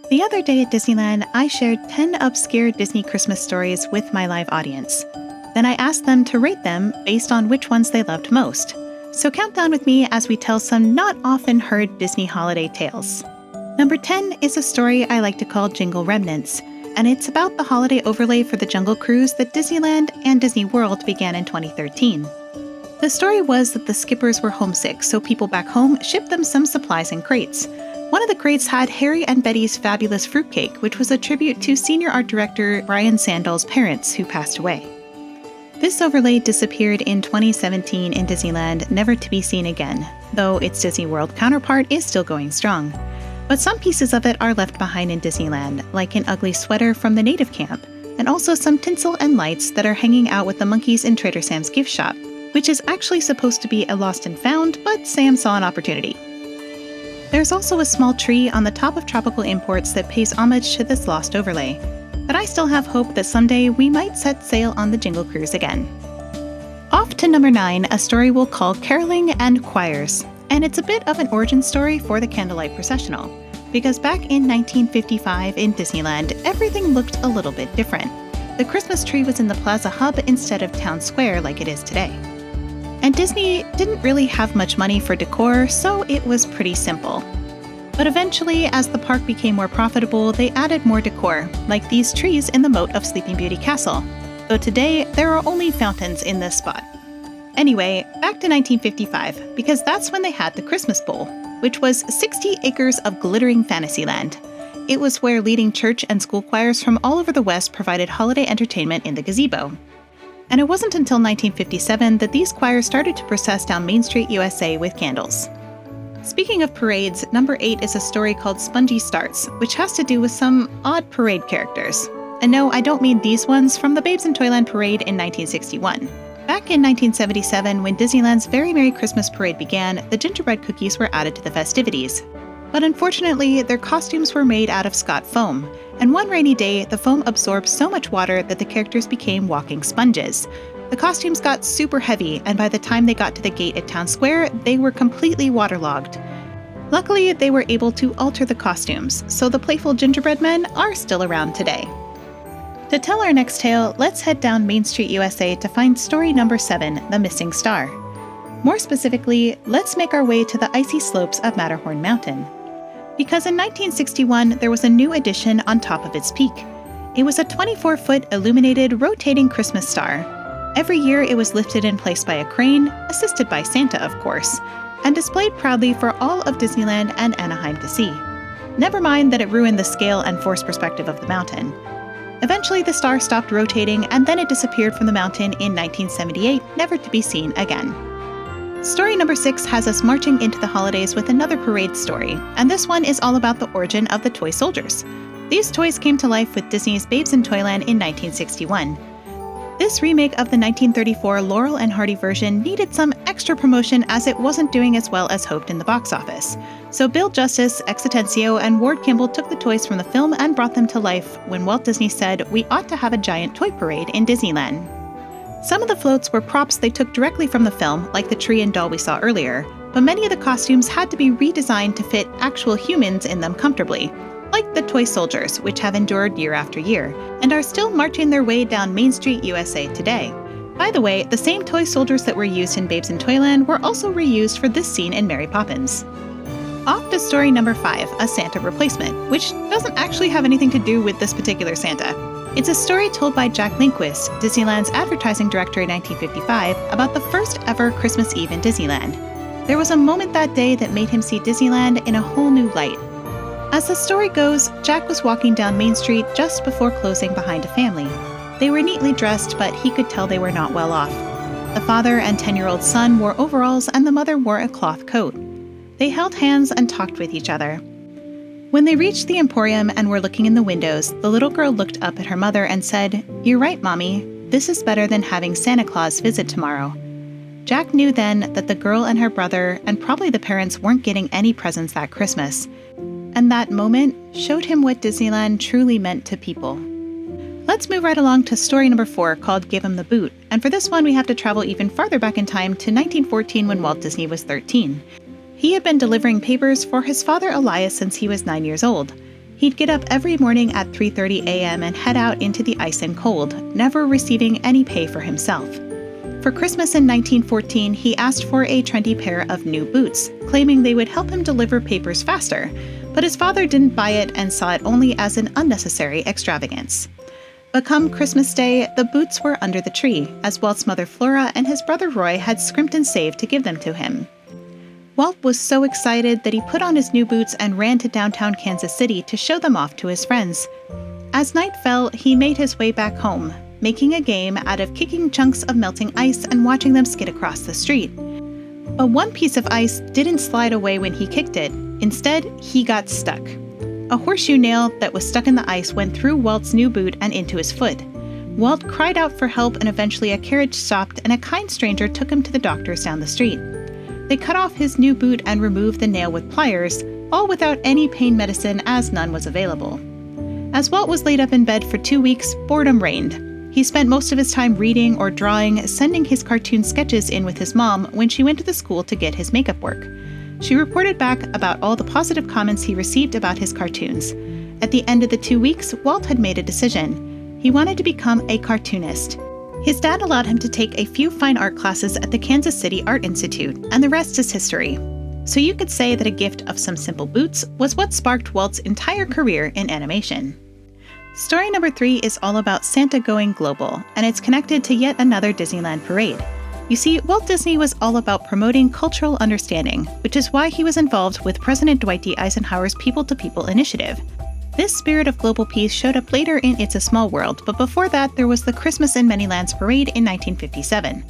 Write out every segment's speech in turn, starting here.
The other day at Disneyland, I shared 10 obscure Disney Christmas stories with my live audience. Then I asked them to rate them based on which ones they loved most. So count down with me as we tell some not often heard Disney holiday tales. Number 10 is a story I like to call Jingle Remnants, and it's about the holiday overlay for the Jungle Cruise that Disneyland and Disney World began in 2013. The story was that the skippers were homesick, so people back home shipped them some supplies in crates. One of the crates had Harry and Betty's fabulous fruitcake, which was a tribute to senior art director Brian Sandal's parents, who passed away. This overlay disappeared in 2017 in Disneyland, never to be seen again, though its Disney World counterpart is still going strong. But some pieces of it are left behind in Disneyland, like an ugly sweater from the native camp, and also some tinsel and lights that are hanging out with the monkeys in Trader Sam's gift shop, which is actually supposed to be a lost and found, but Sam saw an opportunity. There's also a small tree on the top of Tropical Imports that pays homage to this lost overlay, but I still have hope that someday we might set sail on the Jingle Cruise again. Off to number 9, a story we'll call Caroling and Choirs, and it's a bit of an origin story for the Candlelight Processional, because back in 1955 in Disneyland, everything looked a little bit different. The Christmas tree was in the Plaza Hub instead of Town Square like it is today. And Disney didn't really have much money for decor, so it was pretty simple. But eventually, as the park became more profitable, they added more decor, like these trees in the moat of Sleeping Beauty Castle, though today there are only fountains in this spot. Anyway, back to 1955, because that's when they had the Christmas Bowl, which was 60 acres of glittering Fantasyland. It was where leading church and school choirs from all over the West provided holiday entertainment in the gazebo. And it wasn't until 1957 that these choirs started to process down Main Street, USA with candles. Speaking of parades, number 8 is a story called Spongy Starts, which has to do with some odd parade characters. And no, I don't mean these ones from the Babes in Toyland parade in 1961. Back in 1977, when Disneyland's Very Merry Christmas parade began, the gingerbread cookies were added to the festivities. But unfortunately, their costumes were made out of Scott foam, and one rainy day, the foam absorbed so much water that the characters became walking sponges. The costumes got super heavy, and by the time they got to the gate at Town Square, they were completely waterlogged. Luckily, they were able to alter the costumes, so the playful gingerbread men are still around today. To tell our next tale, let's head down Main Street, USA to find story number 7, The Missing Star. More specifically, let's make our way to the icy slopes of Matterhorn Mountain. Because in 1961, there was a new addition on top of its peak. It was a 24-foot illuminated, rotating Christmas star. Every year, it was lifted in place by a crane, assisted by Santa, of course, and displayed proudly for all of Disneyland and Anaheim to see. Never mind that it ruined the scale and forced perspective of the mountain. Eventually, the star stopped rotating, and then it disappeared from the mountain in 1978, never to be seen again. Story number 6 has us marching into the holidays with another parade story, and this one is all about the origin of the toy soldiers. These toys came to life with Disney's Babes in Toyland in 1961. This remake of the 1934 Laurel and Hardy version needed some extra promotion as it wasn't doing as well as hoped in the box office. So Bill Justice, Ex Atencio, and Ward Kimball took the toys from the film and brought them to life when Walt Disney said, "We ought to have a giant toy parade in Disneyland." Some of the floats were props they took directly from the film, like the tree and doll we saw earlier, but many of the costumes had to be redesigned to fit actual humans in them comfortably, like the toy soldiers, which have endured year after year, and are still marching their way down Main Street, USA today. By the way, the same toy soldiers that were used in Babes in Toyland were also reused for this scene in Mary Poppins. Off to story number 5, a Santa replacement, which doesn't actually have anything to do with this particular Santa. It's a story told by Jack Lindquist, Disneyland's advertising director in 1955, about the first ever Christmas Eve in Disneyland. There was a moment that day that made him see Disneyland in a whole new light. As the story goes, Jack was walking down Main Street just before closing behind a family. They were neatly dressed, but he could tell they were not well off. The father and 10-year-old son wore overalls and the mother wore a cloth coat. They held hands and talked with each other. When they reached the Emporium and were looking in the windows, the little girl looked up at her mother and said, "You're right, Mommy. This is better than having Santa Claus visit tomorrow." Jack knew then that the girl and her brother, and probably the parents, weren't getting any presents that Christmas. And that moment showed him what Disneyland truly meant to people. Let's move right along to story number 4, called Give 'em the Boot. And for this one, we have to travel even farther back in time to 1914 when Walt Disney was 13. He had been delivering papers for his father Elias since he was 9 years old. He'd get up every morning at 3:30 a.m. and head out into the ice and cold, never receiving any pay for himself. For Christmas in 1914, he asked for a trendy pair of new boots, claiming they would help him deliver papers faster, but his father didn't buy it and saw it only as an unnecessary extravagance. But come Christmas Day, the boots were under the tree, as Walt's mother Flora and his brother Roy had scrimped and saved to give them to him. Walt was so excited that he put on his new boots and ran to downtown Kansas City to show them off to his friends. As night fell, he made his way back home, making a game out of kicking chunks of melting ice and watching them skid across the street. But one piece of ice didn't slide away when he kicked it. Instead, he got stuck. A horseshoe nail that was stuck in the ice went through Walt's new boot and into his foot. Walt cried out for help, and eventually a carriage stopped and a kind stranger took him to the doctors down the street. They cut off his new boot and removed the nail with pliers, all without any pain medicine as none was available. As Walt was laid up in bed for 2 weeks, boredom reigned. He spent most of his time reading or drawing, sending his cartoon sketches in with his mom when she went to the school to get his makeup work. She reported back about all the positive comments he received about his cartoons. At the end of the 2 weeks, Walt had made a decision. He wanted to become a cartoonist. His dad allowed him to take a few fine art classes at the Kansas City Art Institute, and the rest is history. So you could say that a gift of some simple boots was what sparked Walt's entire career in animation. Story number 3 is all about Santa going global, and it's connected to yet another Disneyland parade. You see, Walt Disney was all about promoting cultural understanding, which is why he was involved with President Dwight D. Eisenhower's People-to-People initiative. This spirit of global peace showed up later in It's a Small World, but before that there was the Christmas in Many Lands parade in 1957.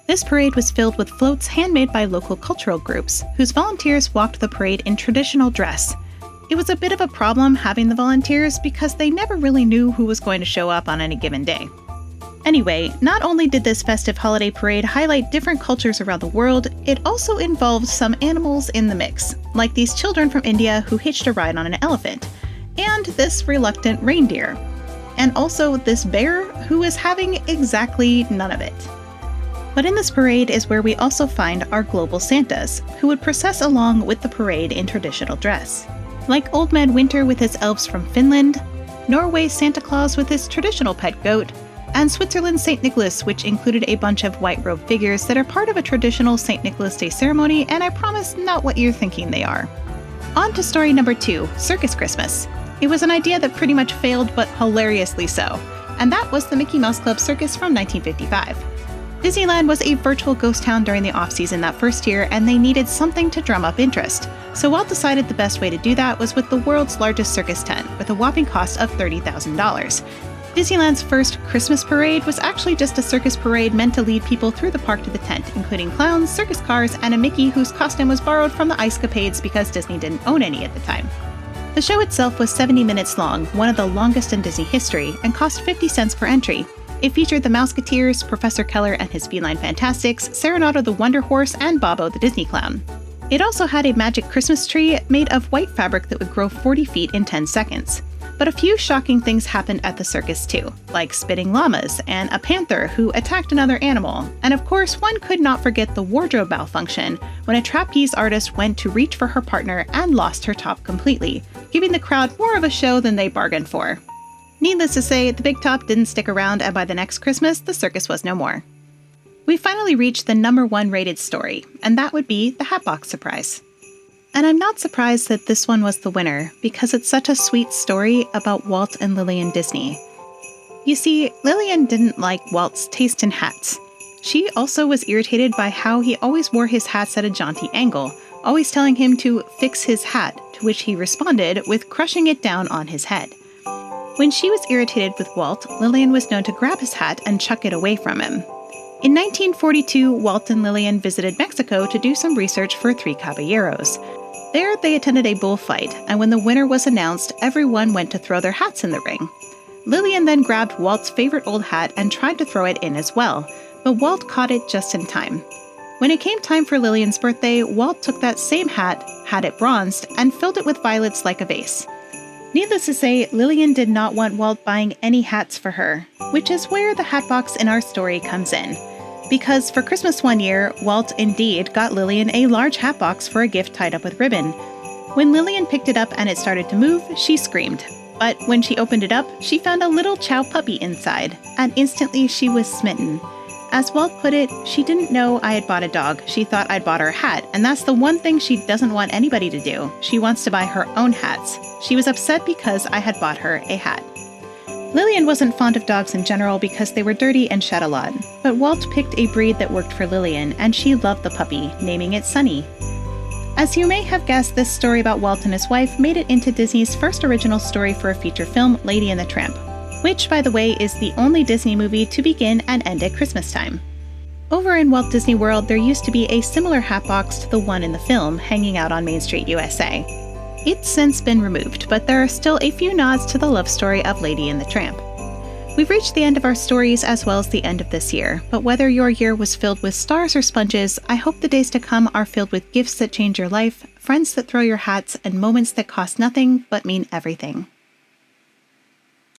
This parade was filled with floats handmade by local cultural groups, whose volunteers walked the parade in traditional dress. It was a bit of a problem having the volunteers because they never really knew who was going to show up on any given day. Anyway, not only did this festive holiday parade highlight different cultures around the world, it also involved some animals in the mix, like these children from India who hitched a ride on an elephant, and this reluctant reindeer, and also this bear who is having exactly none of it. But in this parade is where we also find our global Santas, who would process along with the parade in traditional dress. Like Old Man Winter with his elves from Finland, Norway's Santa Claus with his traditional pet goat, and Switzerland's St. Nicholas, which included a bunch of white-robed figures that are part of a traditional St. Nicholas Day ceremony, and I promise not what you're thinking they are. On to story number 2, Circus Christmas. It was an idea that pretty much failed, but hilariously so, and that was the Mickey Mouse Club Circus from 1955. Disneyland was a virtual ghost town during the off-season that first year, and they needed something to drum up interest. So Walt decided the best way to do that was with the world's largest circus tent, with a whopping cost of $30,000. Disneyland's first Christmas parade was actually just a circus parade meant to lead people through the park to the tent, including clowns, circus cars, and a Mickey whose costume was borrowed from the Ice Capades because Disney didn't own any at the time. The show itself was 70 minutes long, one of the longest in Disney history, and cost 50 cents per entry. It featured the Mouseketeers, Professor Keller and his Feline Fantastics, Serenado the Wonder Horse, and Bobo the Disney Clown. It also had a magic Christmas tree made of white fabric that would grow 40 feet in 10 seconds. But a few shocking things happened at the circus too, like spitting llamas and a panther who attacked another animal. And of course, one could not forget the wardrobe malfunction when a trapeze artist went to reach for her partner and lost her top completely, giving the crowd more of a show than they bargained for. Needless to say, the big top didn't stick around, and by the next Christmas, the circus was no more. We finally reached the number 1 rated story, and that would be the Hatbox Surprise. And I'm not surprised that this one was the winner, because it's such a sweet story about Walt and Lillian Disney. You see, Lillian didn't like Walt's taste in hats. She also was irritated by how he always wore his hats at a jaunty angle, always telling him to fix his hat, to which he responded with crushing it down on his head. When she was irritated with Walt, Lillian was known to grab his hat and chuck it away from him. In 1942, Walt and Lillian visited Mexico to do some research for Three Caballeros. There, they attended a bullfight, and when the winner was announced, everyone went to throw their hats in the ring. Lillian then grabbed Walt's favorite old hat and tried to throw it in as well, but Walt caught it just in time. When it came time for Lillian's birthday, Walt took that same hat, had it bronzed, and filled it with violets like a vase. Needless to say, Lillian did not want Walt buying any hats for her, which is where the hatbox in our story comes in. Because for Christmas one year, Walt indeed got Lillian a large hatbox for a gift tied up with ribbon. When Lillian picked it up and it started to move, she screamed. But when she opened it up, she found a little chow puppy inside, and instantly she was smitten. As Walt put it, she didn't know I had bought a dog. She thought I'd bought her a hat, and that's the one thing she doesn't want anybody to do. She wants to buy her own hats. She was upset because I had bought her a hat. Lillian wasn't fond of dogs in general because they were dirty and shed a lot, but Walt picked a breed that worked for Lillian, and she loved the puppy, naming it Sunny. As you may have guessed, this story about Walt and his wife made it into Disney's first original story for a feature film, Lady and the Tramp, which, by the way, is the only Disney movie to begin and end at Christmas time. Over in Walt Disney World, there used to be a similar hatbox to the one in the film, hanging out on Main Street, USA. It's since been removed, but there are still a few nods to the love story of Lady and the Tramp. We've reached the end of our stories as well as the end of this year, but whether your year was filled with stars or sponges, I hope the days to come are filled with gifts that change your life, friends that throw your hats, and moments that cost nothing but mean everything.